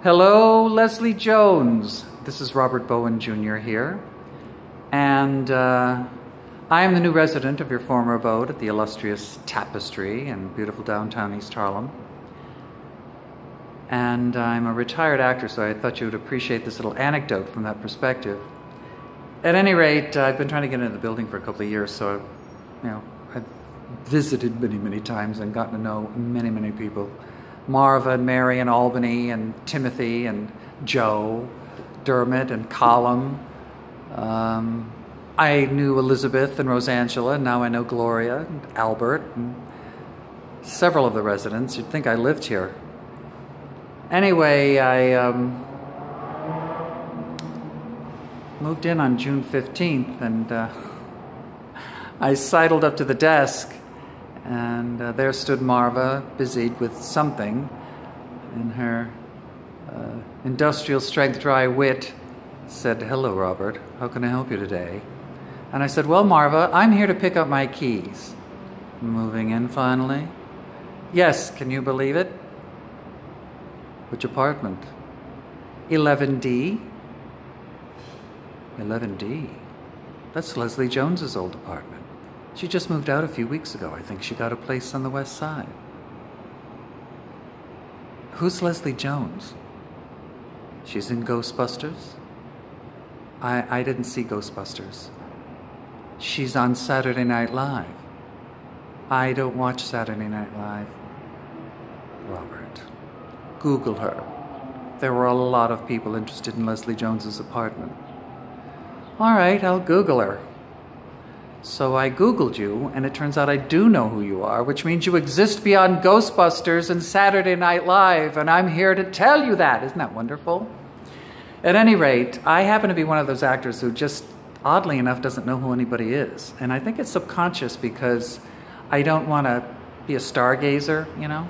Hello, Leslie Jones. This is Robert Bowen Jr. here, and I am the new resident of your former abode at the illustrious Tapestry in beautiful downtown East Harlem. And I'm a retired actor, so I thought you would appreciate this little anecdote from that perspective. At any rate, I've been trying to get into the building for a couple of years, so I've visited many times and gotten to know many people. Marva and Mary and Albany and Timothy and Joe, Dermot and Colum. I knew Elizabeth and Rosangela, and now I know Gloria and Albert and several of the residents. You'd think I lived here. Anyway, I moved in on June 15th, and I sidled up to the desk, and there stood Marva, busied with something, and her industrial strength dry wit said, "Hello, Robert, how can I help you today?" And I said, "Well, Marva, I'm here to pick up my keys." "Moving in finally?" "Yes, can you believe it?" "Which apartment?" 11D. 11D? That's Leslie Jones's old apartment. She just moved out a few weeks ago. I think she got a place on the west side. Who's Leslie Jones? She's in Ghostbusters? I didn't see Ghostbusters. She's on Saturday Night Live. I don't watch Saturday Night Live. Robert, Google her. There were a lot of people interested in Leslie Jones's apartment. All right, I'll Google her. So I Googled you, and it turns out I do know who you are, which means you exist beyond Ghostbusters and Saturday Night Live, and I'm here to tell you that. Isn't that wonderful? At any rate, I happen to be one of those actors who just, oddly enough, doesn't know who anybody is. And I think it's subconscious because I don't want to be a stargazer, you know?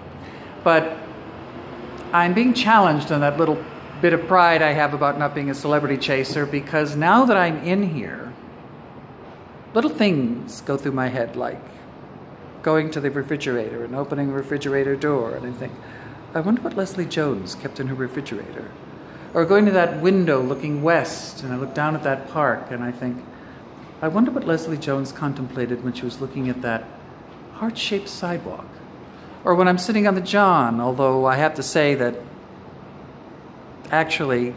But I'm being challenged on that little bit of pride I have about not being a celebrity chaser, because now that I'm in here, little things go through my head, like going to the refrigerator and opening the refrigerator door, and I think, I wonder what Leslie Jones kept in her refrigerator. Or going to that window looking west, and I look down at that park, and I think, I wonder what Leslie Jones contemplated when she was looking at that heart-shaped sidewalk. Or when I'm sitting on the John, although I have to say that actually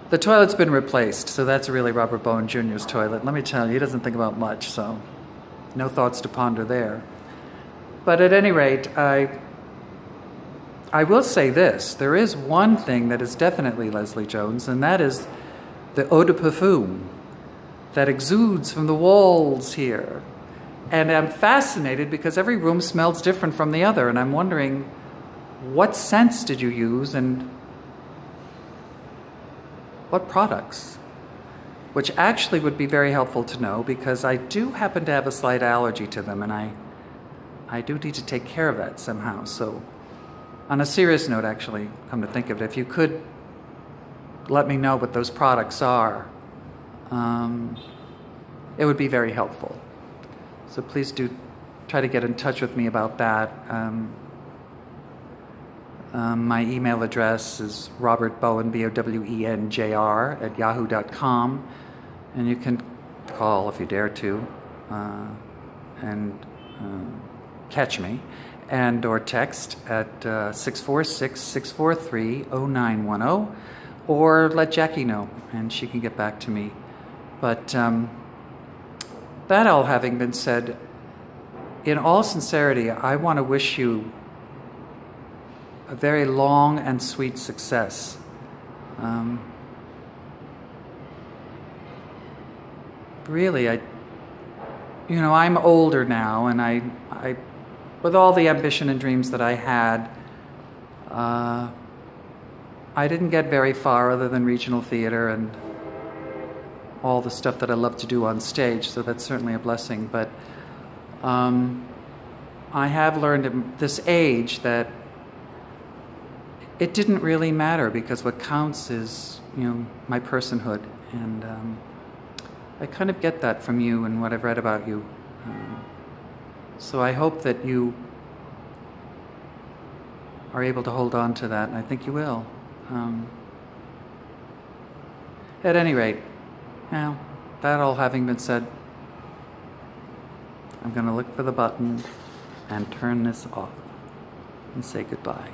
the toilet's been replaced, so that's really Robert Bowen Jr.'s toilet. Let me tell you, he doesn't think about much, so no thoughts to ponder there. But at any rate, I will say this. There is one thing that is definitely Leslie Jones, and that is the eau de parfum that exudes from the walls here. And I'm fascinated because every room smells different from the other, and I'm wondering, what scents did you use, and what products? Which actually would be very helpful to know, because I do happen to have a slight allergy to them, and I do need to take care of that somehow. So on a serious note, actually, come to think of it, if you could let me know what those products are, it would be very helpful. So please do try to get in touch with me about that. My email address is robertbowen, BOWENJR, @yahoo.com. And you can call if you dare to and catch me, and or text at 646-643-0910, or let Jackie know and she can get back to me. But that all having been said, in all sincerity, I want to wish you a very long and sweet success. Really, I'm older now, and I, with all the ambition and dreams that I had, I didn't get very far other than regional theater and all the stuff that I love to do on stage, so that's certainly a blessing. But I have learned at this age that it didn't really matter, because what counts is, my personhood. And I kind of get that from you and what I've read about you. So I hope that you are able to hold on to that, and I think you will. At any rate, now, that all having been said, I'm going to look for the button and turn this off and say goodbye.